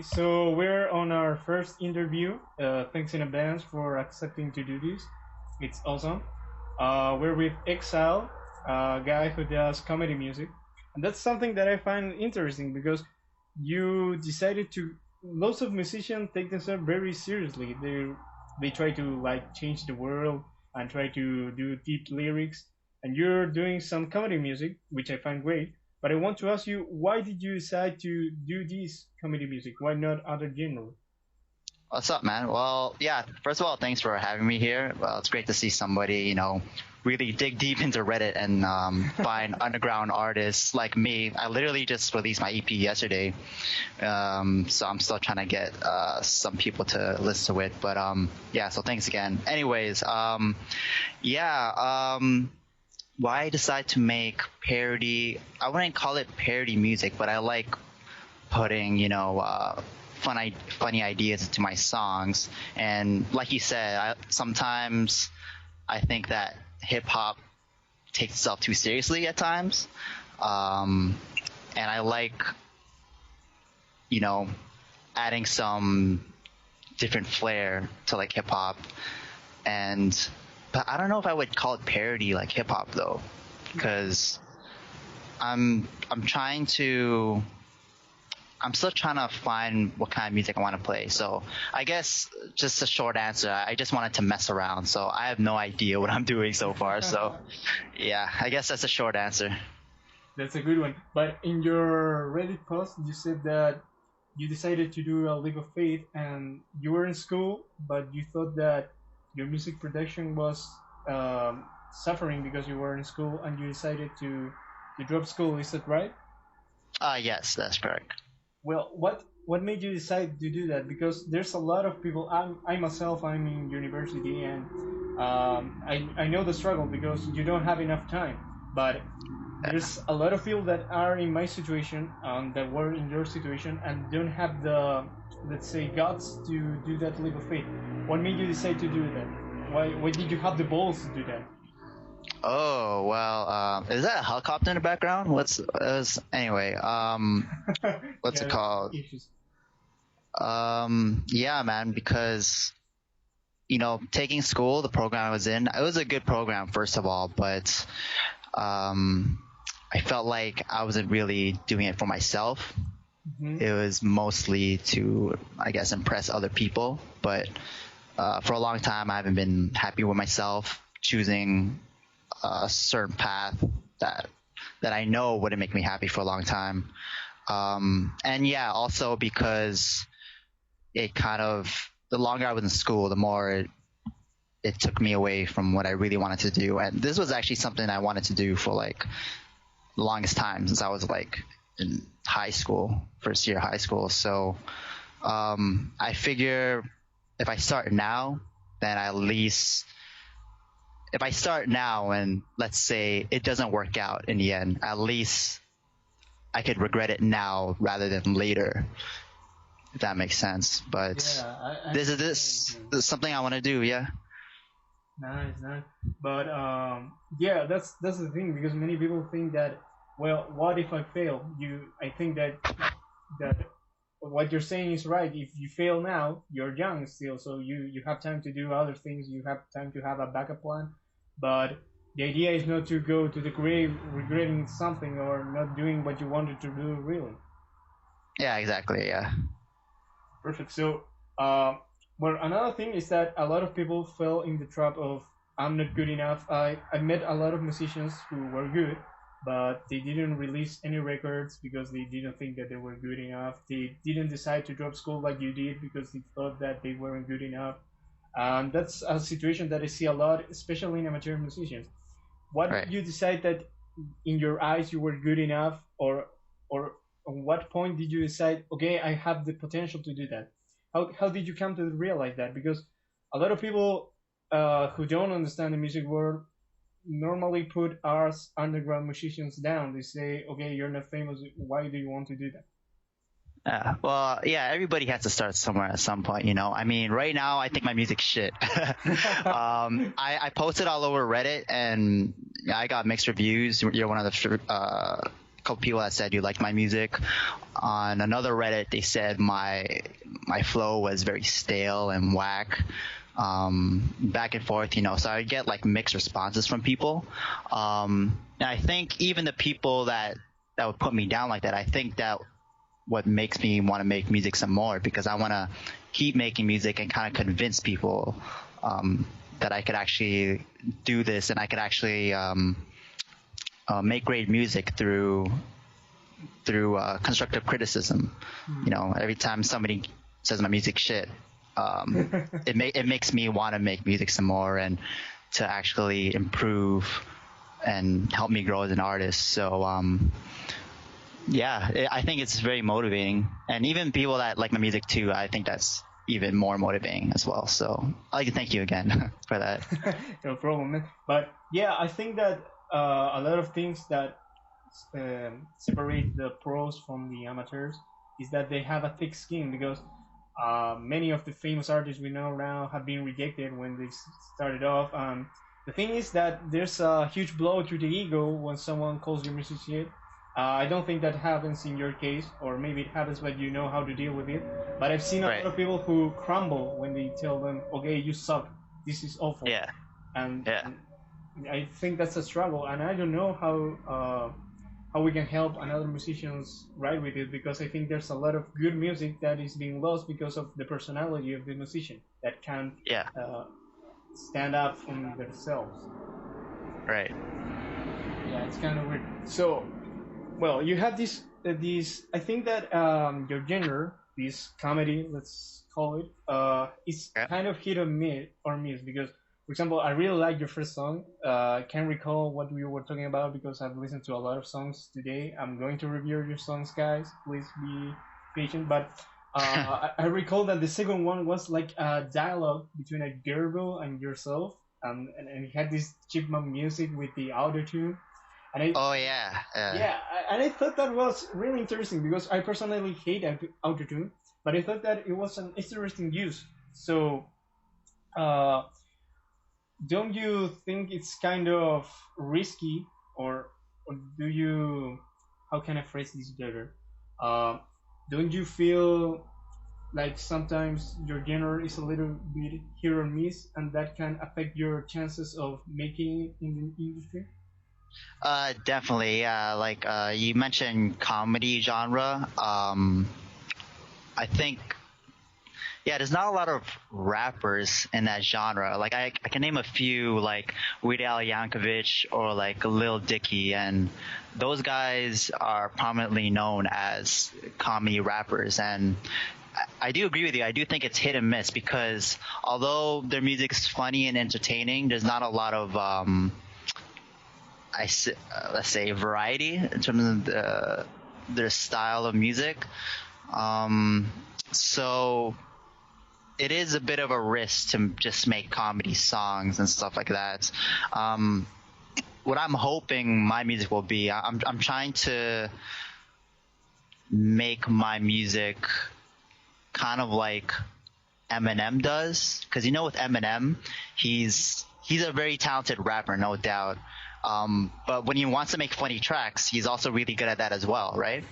So we're on our first interview. Thanks in advance for accepting to do this. It's awesome. We're with Exile, a guy who does comedy music, and that's something that I find interesting because you decided to. Lots of musicians take themselves very seriously. They try to like change the world and try to do deep lyrics, and you're doing some comedy music, which I find great. But I want to ask you, why did you decide to do this comedy music? Why not other genre? What's up, man? Well, yeah, first of all, thanks for having me here. Well, it's great to see somebody, really dig deep into Reddit and find underground artists like me. I literally just released my EP yesterday, so I'm still trying to get some people to listen to it. But yeah, so thanks again. Anyways, yeah, why I decide to make parody? I wouldn't call it parody music, but I like putting, funny ideas into my songs. And like you said, sometimes I think that hip hop takes itself too seriously at times. Um, and I like, you know, adding some different flair to like hip hop. And, but I don't know if I would call it parody like hip hop though, because I'm trying to I'm still trying to find what kind of music I want to play. So I guess just a short answer, I just wanted to mess around. So I have no idea what I'm doing so far. So yeah, I guess that's a short answer. That's a good one. But in your Reddit post, you said that you decided to do a leap of faith and you were in school, but you thought that your music production was suffering because you were in school and you decided to drop school. Is that right? Yes, that's correct. Well, what made you decide to do that? Because there's a lot of people. I myself, I'm in university, and I know the struggle because you don't have enough time. But there's a lot of people that are in my situation, that were in your situation, and don't have the, let's say, guts to do that leap of faith. What made you decide to do that? Why did you have the balls to do that? Oh, well, is that a helicopter in the background? Anyway, what's Yeah, it that's called? issues. Yeah, man, because, taking school, the program I was in, it was a good program, first of all, but, um, I felt like I wasn't really doing it for myself. Hmm. It was mostly to, I guess, impress other people. But for a long time, I haven't been happy with myself choosing a certain path that that I know wouldn't make me happy for a long time. And yeah, also because it kind of the longer I was in school, the more it took me away from what I really wanted to do. And this was actually something I wanted to do for like the longest time since I was like in high school, first year of high school. So I figure if I start now, then at least if I start now and let's say it doesn't work out in the end, at least I could regret it now rather than later, if that makes sense. But Yeah, this is totally this, agree. this is something I want to do. Yeah. Nice, nice. But yeah, that's the thing because many people think that, well, what if I fail? I think that what you're saying is right. If you fail now, you're young still, so you have time to do other things. You have time to have a backup plan. But the idea is not to go to the grave regretting something or not doing what you wanted to do. Really. Yeah. Exactly. Yeah. Perfect. So, uh, well, another thing is that a lot of people fell in the trap of I'm not good enough. I met a lot of musicians who were good, but they didn't release any records because they didn't think that they were good enough. They didn't decide to drop school like you did because they thought that they weren't good enough. That's a situation that I see a lot, especially in amateur musicians. What Right. did you decide that in your eyes you were good enough, or on what point did you decide, okay, I have the potential to do that? How did you come to realize that? Because a lot of people who don't understand the music world normally put us underground musicians down. They say, okay, you're not famous. Why do you want to do that? Yeah. Well, yeah, everybody has to start somewhere at some point, you know. I mean, right now, I think my music's shit. I posted all over Reddit and I got mixed reviews. You're one of the couple people that said you liked my music. On another Reddit, they said my flow was very stale and whack. Back and forth, so I get like mixed responses from people. And I think even the people that would put me down like that, I think that what makes me want to make music some more, because I want to keep making music and kind of convince people that I could actually do this and I could actually make great music through constructive criticism. Every time somebody says my music shit, it makes me want to make music some more and to actually improve and help me grow as an artist. So I think it's very motivating, and even people that like my music too, I think that's even more motivating as well. So I'd like to thank you again for that. No problem, man. But yeah, I think that a lot of things that separate the pros from the amateurs is that they have a thick skin, because many of the famous artists we know now have been rejected when they started off. The thing is that there's a huge blow to the ego when someone calls your music shit. I don't think that happens in your case, or maybe it happens, but you know how to deal with it. But I've seen a lot of people who crumble when they tell them, okay, you suck, this is awful. Yeah. And I think that's a struggle, and I don't know how we can help another musicians write with it, because I think there's a lot of good music that is being lost because of the personality of the musician that can't stand up from themselves. Right. Yeah, it's kind of weird. So, well, you have this. I think that your genre, this comedy, let's call it, is kind of hit or miss, because, for example, I really like your first song. I can't recall what we were talking about because I've listened to a lot of songs today. I'm going to review your songs, guys. Please be patient. But I recall that the second one was like a dialogue between a girl and yourself, and it had this chipmunk music with the auto tune. And and I thought that was really interesting, because I personally hate autotune, but I thought that it was an interesting use. So, don't you think it's kind of risky, or do you? How can I phrase this better? Don't you feel like sometimes your genre is a little bit hit or miss, and that can affect your chances of making it in the industry? Definitely. Like you mentioned comedy genre. I think, there's not a lot of rappers in that genre. Like I can name a few, like Weird Al Yankovic or like Lil Dicky, and those guys are prominently known as comedy rappers. And I do agree with you. I do think it's hit and miss, because although their music's funny and entertaining, there's not a lot of let's say variety in terms of their style of music. So it is a bit of a risk to just make comedy songs and stuff like that. What I'm hoping my music will be, I'm trying to make my music kind of like Eminem does, because with Eminem, he's a very talented rapper, no doubt. But when he wants to make funny tracks, he's also really good at that as well, right?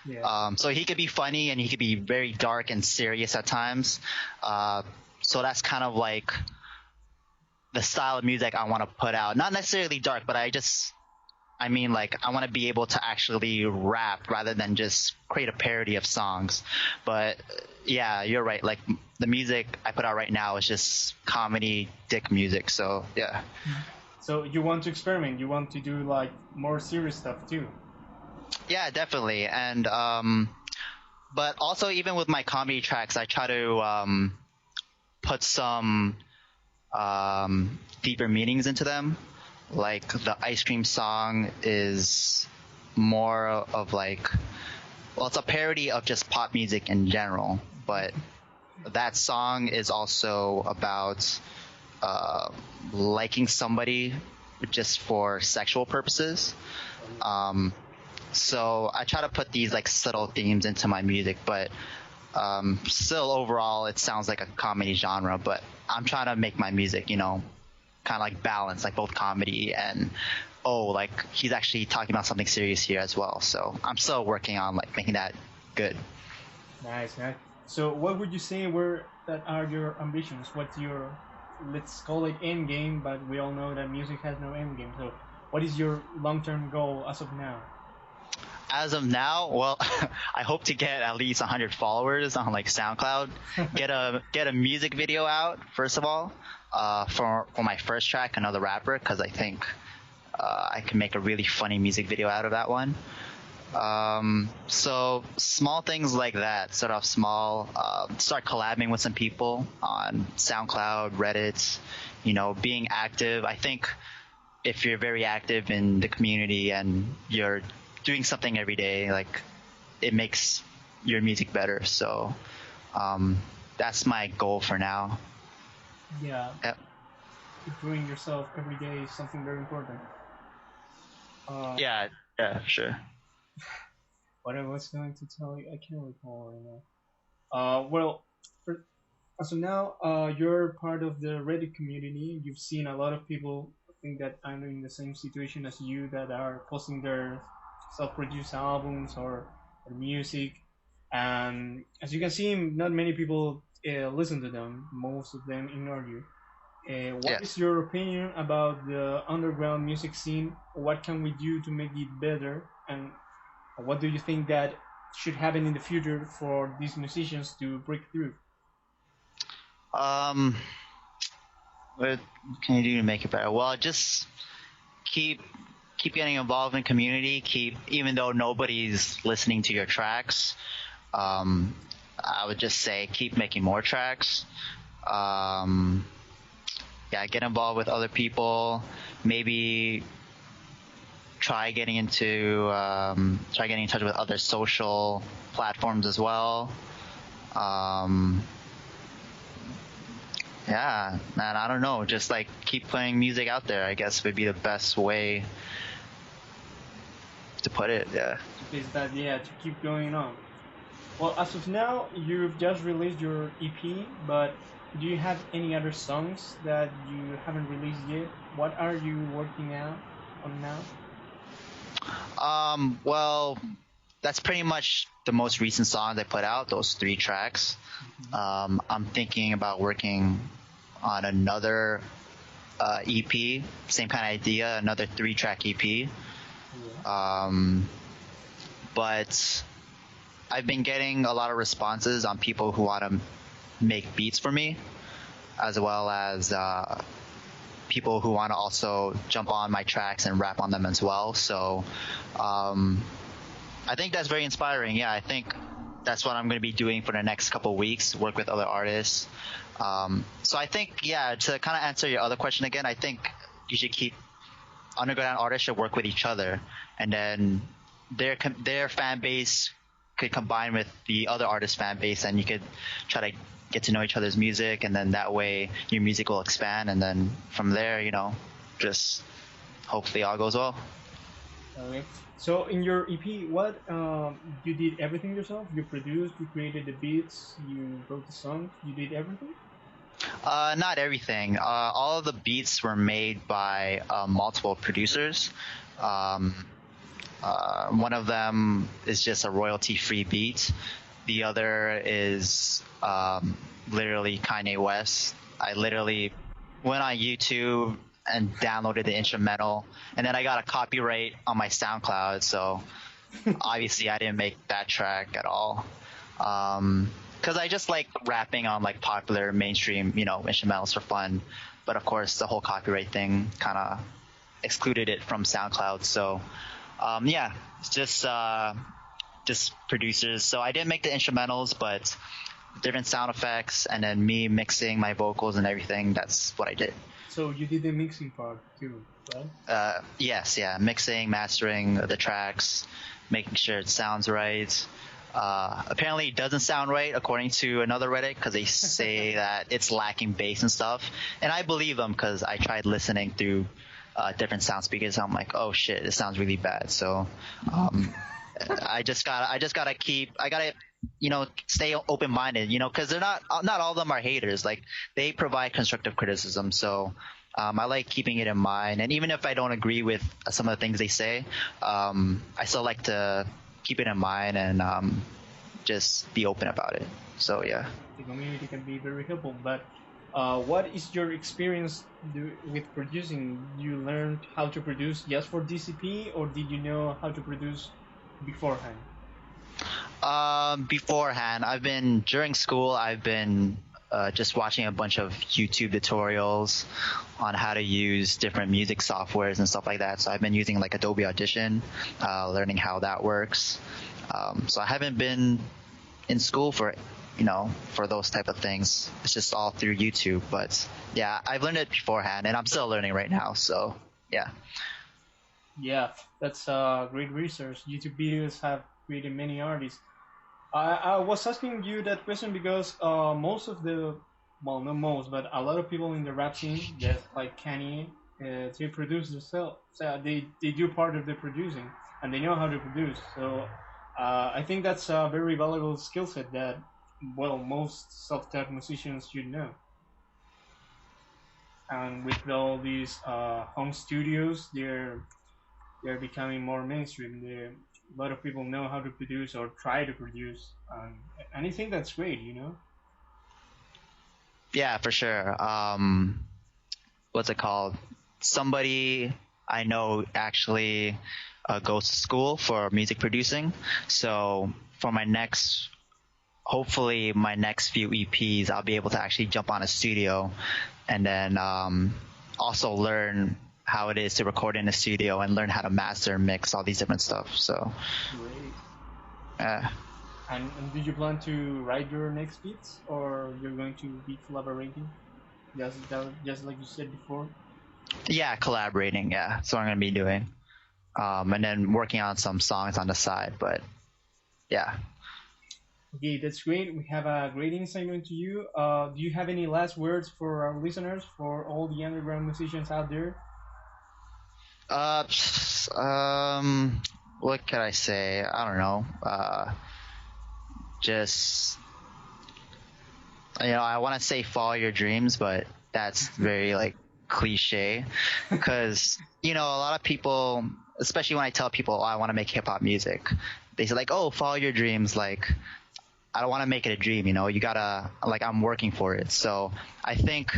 Yeah. So he could be funny and he could be very dark and serious at times. So that's kind of like the style of music I want to put out. Not necessarily dark, but I want to be able to actually rap rather than just create a parody of songs. But yeah, you're right. Like the music I put out right now is just comedy dick music. So yeah. So you want to experiment? You want to do like more serious stuff too? Yeah, definitely. And but also even with my comedy tracks, I try to put some deeper meanings into them. Like the ice cream song is more of like, well, it's a parody of just pop music in general, but that song is also about liking somebody just for sexual purposes. So I try to put these like subtle themes into my music, but still overall it sounds like a comedy genre, but I'm trying to make my music, kind of like balance, like both comedy and oh, like he's actually talking about something serious here as well. So I'm still working on like making that good. Nice, nice. So, what would you say were that are your ambitions? What's your, let's call it end game, but we all know that music has no end game. So, what is your long-term goal as of now? As of now, well, I hope to get at least 100 followers on like SoundCloud. Get a music video out first of all, for my first track, Another Rapper, because I think I can make a really funny music video out of that one. So small things like that, start off small, start collabing with some people on SoundCloud, Reddit, being active. I think if you're very active in the community and you're doing something every day, like it makes your music better. So, that's my goal for now. Yeah, Yep. improving yourself every day is something very important. Yeah, yeah, sure. What I was going to tell you, I can't recall right now. Well, for, so now you're part of the Reddit community. You've seen a lot of people, I think that are in the same situation as you, that are posting their self-produced albums or music. And as you can see, not many people listen to them. Most of them ignore you. What is Yes. your opinion about the underground music scene? What can we do to make it better? And what do you think that should happen in the future for these musicians to break through? Um, what can you do to make it better? Well, just keep getting involved in community. Even though nobody's listening to your tracks, I would just say keep making more tracks. Um, yeah, get involved with other people. Maybe try getting in touch with other social platforms as well. Um, yeah, man, I don't know. Just like keep playing music out there, I guess would be the best way to put it. Yeah. Is that, yeah, to keep going on? Well, as of now, you've just released your EP, but do you have any other songs that you haven't released yet? What are you working out on now? Well, that's pretty much the most recent songs I put out. Those 3 tracks. I'm thinking about working on another EP, same kind of idea, another 3-track EP. Yeah. But I've been getting a lot of responses on people who want to make beats for me, as well as people who want to also jump on my tracks and rap on them as well. So I think that's very inspiring. Yeah, I think that's what I'm going to be doing for the next couple of weeks, work with other artists. So I think, yeah, to kind of answer your other question again, I think you should keep underground artists should work with each other, and then their fan base could combine with the other artist fan base, and you could try to get to know each other's music, and then that way your music will expand, and then from there, just hopefully all goes well. Okay. So in your EP, what you did everything yourself? You produced, you created the beats, you wrote the songs, you did everything? Not everything. All of the beats were made by multiple producers. Um, one of them is just a royalty-free beat. The other is literally Kanye West. I literally went on YouTube and downloaded the instrumental, and then I got a copyright on my SoundCloud, so obviously I didn't make that track at all. Because I just like rapping on like popular mainstream, instrumentals for fun. But of course, the whole copyright thing kind of excluded it from SoundCloud. So yeah, it's just producers. So I didn't make the instrumentals, but different sound effects, and then me mixing my vocals and everything. That's what I did. So you did the mixing part too, right? Yes, yeah, mixing, mastering the tracks, making sure it sounds right. Apparently it doesn't sound right according to another Reddit, because they say that it's lacking bass and stuff, and I believe them because I tried listening through different sound speakers. I'm like, oh shit, it sounds really bad. So I just gotta stay open minded, because they're not all of them are haters. Like they provide constructive criticism, so I like keeping it in mind, and even if I don't agree with some of the things they say, I still like to keep it in mind and just be open about it. So yeah. The community can be very helpful. But what is your experience with producing? You learned how to produce just for DCP, or did you know how to produce beforehand? Beforehand, during school, I've been just watching a bunch of YouTube tutorials on how to use different music softwares and stuff like that. So I've been using like Adobe Audition, learning how that works. So I haven't been in school for those type of things. It's just all through YouTube. But yeah, I've learned it beforehand, and I'm still learning right now. So yeah. Yeah, that's great research. YouTube videos have created many artists. I was asking you that question because most of the, well, not most, but a lot of people in the rap scene, just like Kanye, they produce themselves. So they do part of the producing, and they know how to produce. So I think that's a very valuable skill set that, well, most self-taught musicians should know. And with all these home studios, they're becoming more mainstream. A lot of people know how to produce or try to produce, and I think that's great. You know. Yeah, for sure. What's it called? Somebody I know actually goes to school for music producing. So for hopefully my next few EPs, I'll be able to actually jump on a studio and then also learn how it is to record in a studio and learn how to master, mix, all these different stuff. So, Great. uh, And do you plan to write your next beats, or you're going to be collaborating, just like you said before? yeah, collaborating. Yeah, that's what I'm gonna be doing. And then working on some songs on the side. But yeah. Okay, that's great. We have a great insight into you. Do you have any last words for our listeners, for all the underground musicians out there? Uh, what can I say? I don't know. Just I want to say follow your dreams, but that's very like cliche, because a lot of people, especially when I tell people, oh, I want to make hip hop music, they say like, oh, follow your dreams. Like, I don't want to make it a dream. You gotta, like, I'm working for it. So I think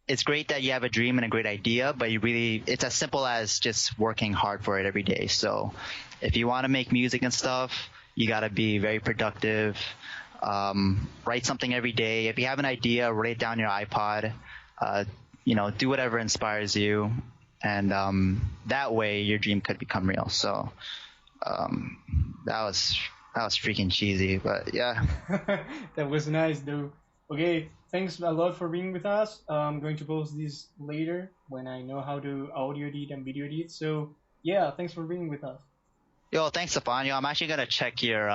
it's great that you have a dream and a great idea, but it's as simple as just working hard for it every day. So if you want to make music and stuff, you got to be very productive. Write something every day. If you have an idea, write it down your iPod. Do whatever inspires you, and that way your dream could become real. So that was freaking cheesy, but yeah. That was nice, though. Okay, thanks a lot for being with us. I'm going to post this later when I know how to audio edit and video edit. So yeah, thanks for being with us. Yo, thanks, Stefan. I'm actually gonna check your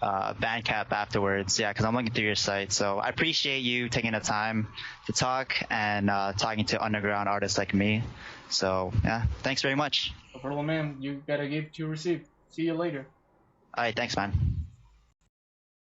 Bandcamp afterwards. Yeah, because I'm looking through your site. So I appreciate you taking the time to talk and talking to underground artists like me. So yeah, thanks very much. No problem, man. You gotta give to receive. See you later. All right, thanks, man.